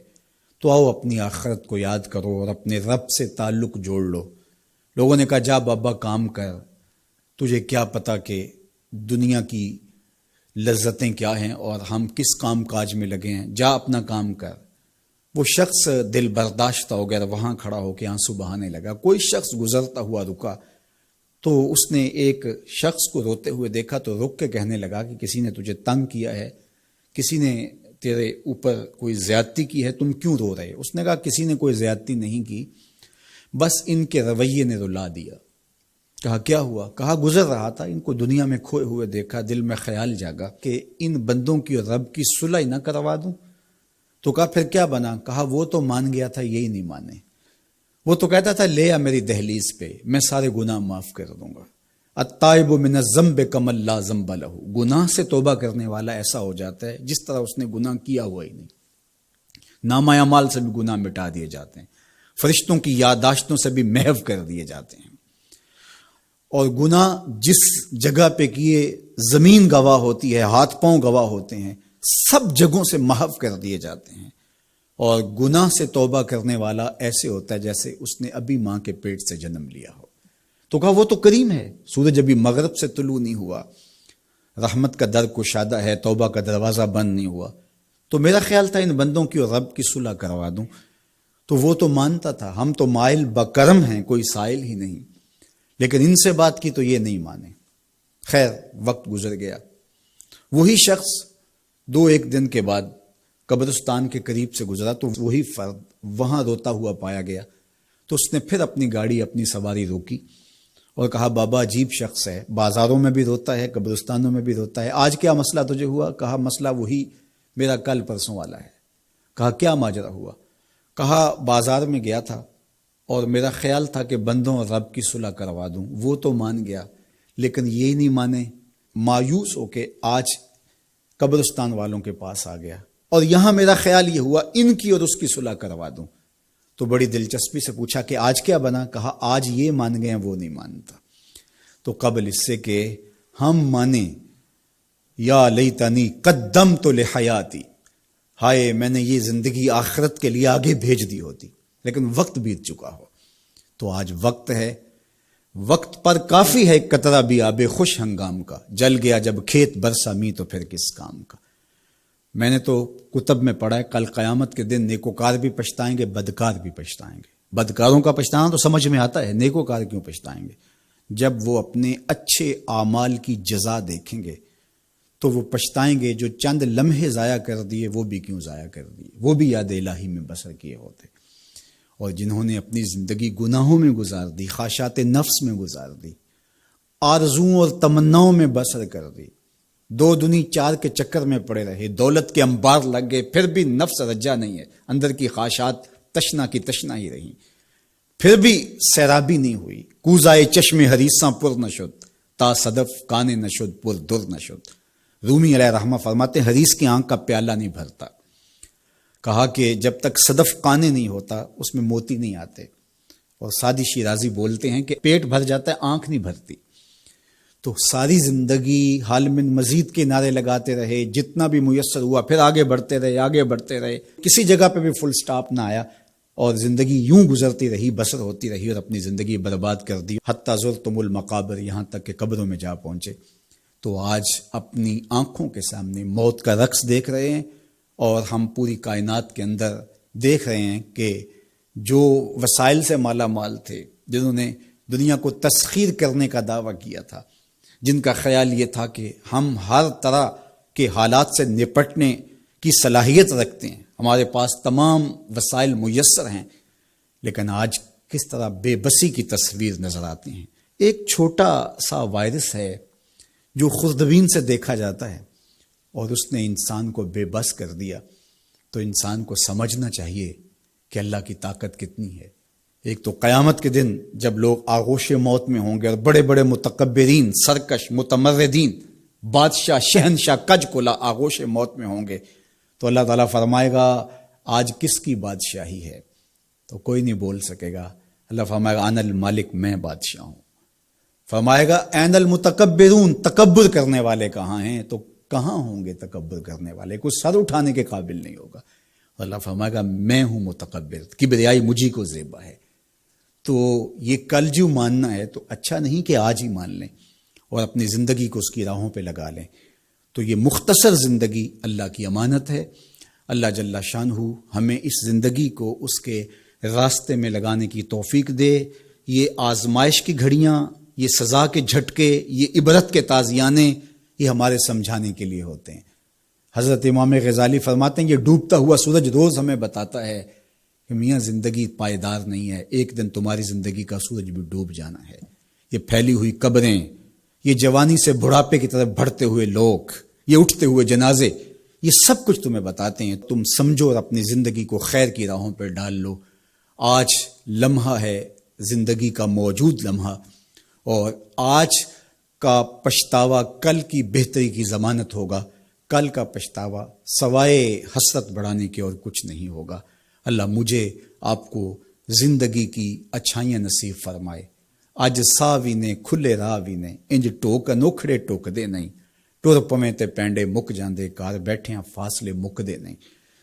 تو آؤ اپنی آخرت کو یاد کرو اور اپنے رب سے تعلق جوڑ لو۔ لوگوں نے کہا جا بابا کام کر، تجھے کیا پتا کہ دنیا کی لذتیں کیا ہیں اور ہم کس کام کاج میں لگے ہیں، جا اپنا کام کر۔ وہ شخص دل برداشتہ ہو گیا، وہاں کھڑا ہو کے آنسو بہانے لگا۔ کوئی شخص گزرتا ہوا رکا تو اس نے ایک شخص کو روتے ہوئے دیکھا تو رک کے کہنے لگا کہ کسی نے تجھے تنگ کیا ہے، کسی نے تیرے اوپر کوئی زیادتی کی ہے، تم کیوں رو رہے؟ اس نے کہا کسی نے کوئی زیادتی نہیں کی، بس ان کے رویے نے رلا دیا۔ کہا کیا ہوا؟ کہا گزر رہا تھا، ان کو دنیا میں کھوئے ہوئے دیکھا، دل میں خیال جاگا کہ ان بندوں کی اور رب کی صلح نہ کروا دوں۔ تو کہا پھر کیا بنا؟ کہا وہ تو مان گیا تھا، یہی نہیں مانے۔ وہ تو کہتا تھا لے آ میری دہلیز پہ، میں سارے گناہ معاف کر دوں گا۔ التائب من الذنب کمن لا ذنب لہ، گناہ سے توبہ کرنے والا ایسا ہو جاتا ہے جس طرح اس نے گناہ کیا ہوا ہی نہیں۔ نامہ اعمال سے بھی گناہ مٹا دیے جاتے ہیں، فرشتوں کی یادداشتوں سے بھی محو کر دیے جاتے ہیں، اور گناہ جس جگہ پہ کیے زمین گواہ ہوتی ہے، ہاتھ پاؤں گواہ ہوتے ہیں، سب جگہوں سے محو کر دیے جاتے ہیں۔ اور گناہ سے توبہ کرنے والا ایسے ہوتا ہے جیسے اس نے ابھی ماں کے پیٹ سے جنم لیا ہو۔ تو کہا وہ تو کریم ہے، سورج ابھی مغرب سے طلوع نہیں ہوا، رحمت کا در کشادہ ہے، توبہ کا دروازہ بند نہیں ہوا، تو میرا خیال تھا ان بندوں کی اور رب کی صلح کروا دوں۔ تو وہ تو مانتا تھا، ہم تو مائل بکرم ہیں، کوئی سائل ہی نہیں، لیکن ان سے بات کی تو یہ نہیں مانے۔ خیر وقت گزر گیا، وہی شخص ایک دن کے بعد قبرستان کے قریب سے گزرا تو وہی فرد وہاں روتا ہوا پایا گیا۔ تو اس نے پھر اپنی گاڑی، اپنی سواری روکی اور کہا بابا عجیب شخص ہے، بازاروں میں بھی روتا ہے، قبرستانوں میں بھی روتا ہے، آج کیا مسئلہ تجھے ہوا؟ کہا مسئلہ وہی میرا کل پرسوں والا ہے۔ کہا کیا ماجرا ہوا؟ کہا بازار میں گیا تھا اور میرا خیال تھا کہ بندوں اور رب کی صلح کروا دوں، وہ تو مان گیا لیکن یہ نہیں مانے، مایوس ہو کے آج قبرستان والوں کے پاس آ گیا اور یہاں میرا خیال یہ ہوا ان کی اور اس کی صلح کروا دوں۔ تو بڑی دلچسپی سے پوچھا کہ آج کیا بنا؟ کہا آج یہ مان گئے ہیں، وہ نہیں مانتا۔ تو قبل اس سے کہ ہم مانیں، یا لیتنی قدمت لحیاتی، ہائے میں نے یہ زندگی آخرت کے لیے آگے بھیج دی ہوتی، لیکن وقت بیت چکا ہو۔ تو آج وقت ہے، وقت پر کافی ہے قطرہ بھی آب خوش ہنگام کا، جل گیا جب کھیت برسا می تو پھر کس کام کا۔ میں نے تو کتب میں پڑھا ہے کل قیامت کے دن نیکوکار بھی پچھتائیں گے، بدکار بھی پچھتائیں گے۔ بدکاروں کا پچھتانا تو سمجھ میں آتا ہے، نیکوکار کیوں پچھتائیں گے؟ جب وہ اپنے اچھے اعمال کی جزا دیکھیں گے تو وہ پچھتائیں گے، جو چند لمحے ضائع کر دیے وہ بھی کیوں ضائع کر دیے، وہ بھی یاد الہی میں بسر کیے ہوتے۔ اور جنہوں نے اپنی زندگی گناہوں میں گزار دی، خواہشات نفس میں گزار دی، آرزوؤں اور تمناؤں میں بسر کر دی، دو دنی چار کے چکر میں پڑے رہے، دولت کے انبار لگ گئے، پھر بھی نفس رجا نہیں ہے، اندر کی خواہشات تشنا کی تشنا ہی رہیں، پھر بھی سیرابی نہیں ہوئی۔ کوزائے چشم حریصاں پر نشد، تا صدف کانے نشد پر در نشد۔ رومی علیہ رحمہ فرماتے ہیں حریص کی آنکھ کا پیالہ نہیں بھرتا۔ کہا کہ جب تک صدف کانے نہیں ہوتا اس میں موتی نہیں آتے، اور سادی شیرازی بولتے ہیں کہ پیٹ بھر جاتا ہے آنکھ نہیں بھرتی۔ تو ساری زندگی حال من مزید کے نعرے لگاتے رہے، جتنا بھی میسر ہوا پھر آگے بڑھتے رہے، آگے بڑھتے رہے، کسی جگہ پہ بھی فل سٹاپ نہ آیا، اور زندگی یوں گزرتی رہی، بسر ہوتی رہی، اور اپنی زندگی برباد کر دی، حتی زرتم المقابر، یہاں تک کہ قبروں میں جا پہنچے۔ تو آج اپنی آنکھوں کے سامنے موت کا رقص دیکھ رہے ہیں، اور ہم پوری کائنات کے اندر دیکھ رہے ہیں کہ جو وسائل سے مالا مال تھے، جنہوں نے دنیا کو تسخیر کرنے کا دعویٰ کیا تھا، جن کا خیال یہ تھا کہ ہم ہر طرح کے حالات سے نپٹنے کی صلاحیت رکھتے ہیں، ہمارے پاس تمام وسائل میسر ہیں، لیکن آج کس طرح بے بسی کی تصویر نظر آتی ہیں۔ ایک چھوٹا سا وائرس ہے جو خوردبین سے دیکھا جاتا ہے، اور اس نے انسان کو بے بس کر دیا۔ تو انسان کو سمجھنا چاہیے کہ اللہ کی طاقت کتنی ہے۔ ایک تو قیامت کے دن جب لوگ آغوش موت میں ہوں گے، اور بڑے بڑے متکبرین، سرکش، متمردین، بادشاہ، شہنشاہ، کج کلا آغوش موت میں ہوں گے، تو اللہ تعالیٰ فرمائے گا آج کس کی بادشاہی ہے؟ تو کوئی نہیں بول سکے گا۔ اللہ فرمائے گا انا المالک، میں بادشاہ ہوں۔ فرمائے گا این المتکبرون، تکبر کرنے والے کہاں ہیں؟ تو کہاں ہوں گے تکبر کرنے والے؟ کوئی سر اٹھانے کے قابل نہیں ہوگا۔ اللہ فرمائے گا میں ہوں متکبر، کبریائی مجھی کو زیبا ہے۔ تو یہ کل جو ماننا ہے تو اچھا نہیں کہ آج ہی مان لیں اور اپنی زندگی کو اس کی راہوں پہ لگا لیں۔ تو یہ مختصر زندگی اللہ کی امانت ہے۔ اللہ جل شانہ ہمیں اس زندگی کو اس کے راستے میں لگانے کی توفیق دے۔ یہ آزمائش کی گھڑیاں یہ سزا کے جھٹکے، یہ عبرت کے تازیانے، یہ ہمارے سمجھانے کے لیے ہوتے ہیں۔ حضرت امام غزالی فرماتے ہیں یہ ڈوبتا ہوا سورج روز ہمیں بتاتا ہے کہ میاں زندگی پائیدار نہیں ہے، ایک دن تمہاری زندگی کا سورج بھی ڈوب جانا ہے۔ یہ پھیلی ہوئی قبریں، یہ جوانی سے بڑھاپے کی طرف بڑھتے ہوئے لوگ، یہ اٹھتے ہوئے جنازے، یہ سب کچھ تمہیں بتاتے ہیں۔ تم سمجھو اور اپنی زندگی کو خیر کی راہوں پر ڈال لو۔ آج لمحہ ہے زندگی کا موجود لمحہ، اور آج کا پچھتاوا کل کی بہتری کی ضمانت ہوگا۔ کل کا پچھتاوا سوائے حسرت بڑھانے کے اور کچھ نہیں ہوگا۔ اللہ مجھے آپ کو زندگی کی اچھائیاں نصیب فرمائے۔ اج ساوی نے کھلے راہ وی نے انج ٹوک انوکھڑے ٹوک دے نہیں، ٹر پویں تے پینڈے مک جاندے، گھر بیٹھیاں فاصلے مک دے نہیں۔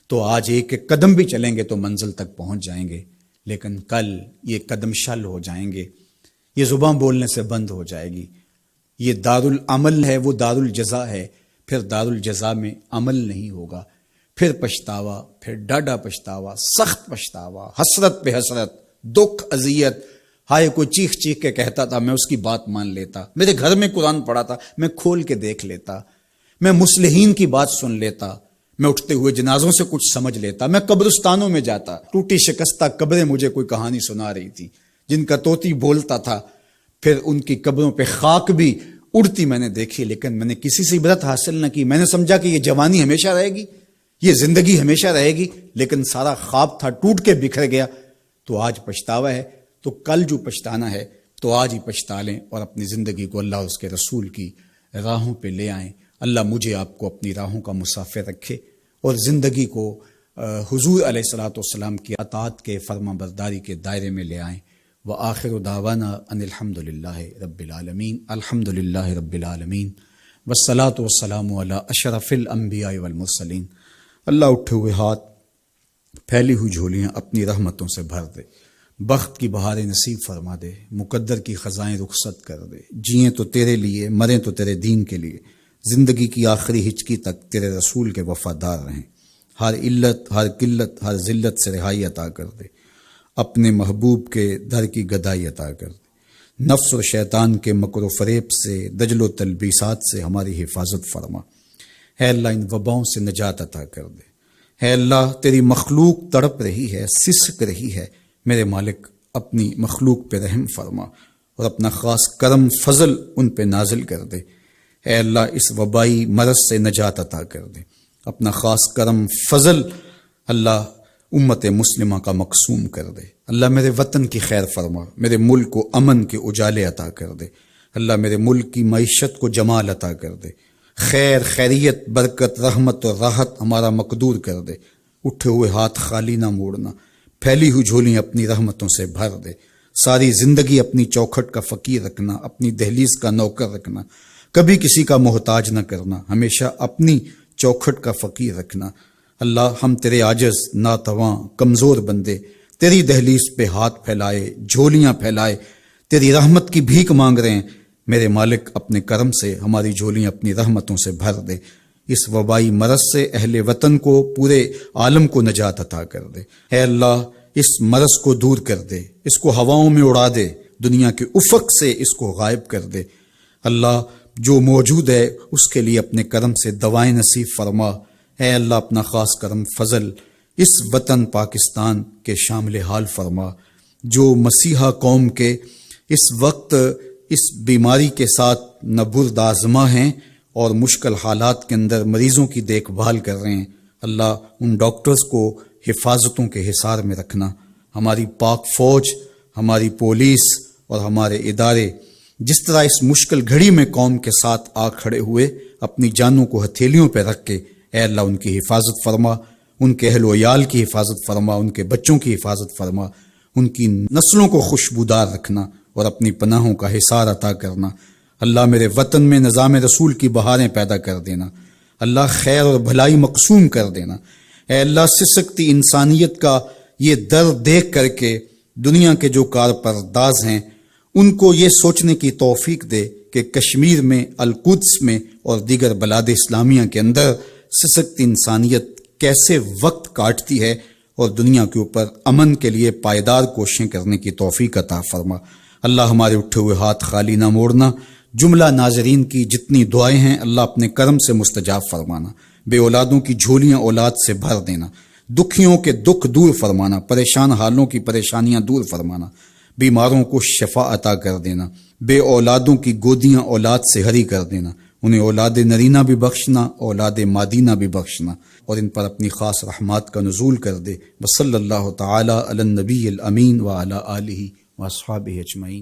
تو آج ایک ایک قدم بھی چلیں گے تو منزل تک پہنچ جائیں گے، لیکن کل یہ قدم شل ہو جائیں گے، یہ زبان بولنے سے بند ہو جائے گی۔ یہ دارالعمل ہے، وہ دارالجزا ہے، پھر دارالجزا میں عمل نہیں ہوگا، پھر پچھتاوا، پھر ڈاڈا پچھتاوا، سخت پچھتاوا، حسرت پہ حسرت، دکھ، اذیت۔ ہائے کوئی چیخ چیخ کے کہتا تھا، میں اس کی بات مان لیتا، میرے گھر میں قرآن پڑھا تھا، میں کھول کے دیکھ لیتا، میں مصلحین کی بات سن لیتا، میں اٹھتے ہوئے جنازوں سے کچھ سمجھ لیتا، میں قبرستانوں میں جاتا، ٹوٹی شکستہ قبریں مجھے کوئی کہانی سنا رہی تھی جن کا طوطی بولتا تھا، پھر ان کی قبروں پہ خاک بھی اڑتی میں نے دیکھی، لیکن میں نے کسی سے عبرت حاصل نہ کی۔ میں نے سمجھا کہ یہ جوانی ہمیشہ رہے گی، یہ زندگی ہمیشہ رہے گی، لیکن سارا خواب تھا ٹوٹ کے بکھر گیا۔ تو آج پچھتاوا ہے، تو کل جو پچھتانا ہے تو آج ہی پچھتا لیں، اور اپنی زندگی کو اللہ اور اس کے رسول کی راہوں پہ لے آئیں۔ اللہ مجھے آپ کو اپنی راہوں کا مسافر رکھے، اور زندگی کو حضور علیہ الصلوۃ والسلام کی اطاعت کے، فرما برداری کے دائرے میں لے آئیں۔ وآخر دعوانا ان الحمد للہ رب العالمین، الحمد للہ رب العالمین، والصلاۃ والسلام علی اشرف الانبیاء والمرسلین۔ اللہ اٹھے ہوئے ہاتھ، پھیلی ہوئی جھولیاں اپنی رحمتوں سے بھر دے، بخت کی بہاریں نصیب فرما دے، مقدر کی خزائیں رخصت کر دے۔ جئیں تو تیرے لیے، مریں تو تیرے دین کے لیے، زندگی کی آخری ہچکی تک تیرے رسول کے وفادار رہیں۔ ہر علت، ہر قلت، ہر ذلت سے رہائی عطا کر دے، اپنے محبوب کے در کی گدائی عطا کر دے۔ نفس و شیطان کے مکر و فریب سے، دجل و تلبیسات سے ہماری حفاظت فرما۔ اے اللہ ان وباؤں سے نجات عطا کر دے۔ اے اللہ تیری مخلوق تڑپ رہی ہے، سسک رہی ہے، میرے مالک اپنی مخلوق پہ رحم فرما، اور اپنا خاص کرم فضل ان پہ نازل کر دے۔ اے اللہ اس وبائی مرض سے نجات عطا کر دے، اپنا خاص کرم فضل اللہ امت مسلمہ کا مقسوم کر دے۔ اللہ میرے وطن کی خیر فرما، میرے ملک کو امن کے اجالے عطا کر دے۔ اللہ میرے ملک کی معیشت کو جمال عطا کر دے، خیر، خیریت، برکت، رحمت اور راحت ہمارا مقدور کر دے۔ اٹھے ہوئے ہاتھ خالی نہ موڑنا، پھیلی ہوئی جھولیاں اپنی رحمتوں سے بھر دے۔ ساری زندگی اپنی چوکھٹ کا فقیر رکھنا، اپنی دہلیز کا نوکر رکھنا، کبھی کسی کا محتاج نہ کرنا، ہمیشہ اپنی چوکھٹ کا فقیر رکھنا۔ اللہ ہم تیرے عاجز، ناتواں، کمزور بندے تیری دہلیز پہ ہاتھ پھیلائے، جھولیاں پھیلائے تیری رحمت کی بھیک مانگ رہے ہیں۔ میرے مالک اپنے کرم سے ہماری جھولیاں اپنی رحمتوں سے بھر دے۔ اس وبائی مرض سے اہل وطن کو، پورے عالم کو نجات عطا کر دے۔ اے اللہ اس مرض کو دور کر دے، اس کو ہواؤں میں اڑا دے، دنیا کے افق سے اس کو غائب کر دے۔ اللہ جو موجود ہے اس کے لیے اپنے کرم سے دوائیں نصیب فرما۔ اے اللہ اپنا خاص کرم فضل اس وطن پاکستان کے شامل حال فرما، جو مسیحا قوم کے اس وقت اس بیماری کے ساتھ نبرد آزما ہیں اور مشکل حالات کے اندر مریضوں کی دیکھ بھال کر رہے ہیں۔ اللہ ان ڈاکٹرز کو حفاظتوں کے حصار میں رکھنا۔ ہماری پاک فوج، ہماری پولیس اور ہمارے ادارے جس طرح اس مشکل گھڑی میں قوم کے ساتھ آ کھڑے ہوئے، اپنی جانوں کو ہتھیلیوں پہ رکھ کے اے اللہ ان کی حفاظت فرما، ان کے اہل و عیال کی حفاظت فرما، ان کے بچوں کی حفاظت فرما، ان کی نسلوں کو خوشبودار رکھنا اور اپنی پناہوں کا حصار عطا کرنا۔ اللہ میرے وطن میں نظام رسول کی بہاریں پیدا کر دینا۔ اللہ خیر اور بھلائی مقسوم کر دینا۔ اے اللہ سسکتی انسانیت کا یہ درد دیکھ کر کے دنیا کے جو کارپرداز ہیں ان کو یہ سوچنے کی توفیق دے کہ کشمیر میں، القدس میں اور دیگر بلاد اسلامیہ کے اندر سسکتی انسانیت کیسے وقت کاٹتی ہے، اور دنیا کے اوپر امن کے لیے پائیدار کوششیں کرنے کی توفیق عطا فرما۔ اللہ ہمارے اٹھے ہوئے ہاتھ خالی نہ موڑنا، جملہ ناظرین کی جتنی دعائیں ہیں اللہ اپنے کرم سے مستجاب فرمانا، بے اولادوں کی جھولیاں اولاد سے بھر دینا، دکھیوں کے دکھ دور فرمانا، پریشان حالوں کی پریشانیاں دور فرمانا، بیماروں کو شفا عطا کر دینا، بے اولادوں کی گودیاں اولاد سے ہری کر دینا، انہیں اولاد نرینہ بھی بخشنا، اولاد مادینہ بھی بخشنا، اور ان پر اپنی خاص رحمات کا نزول کر دے۔ وصلی اللہ تعالی علی النبی الامین وعلی آلہ واصحابہ اجمعین۔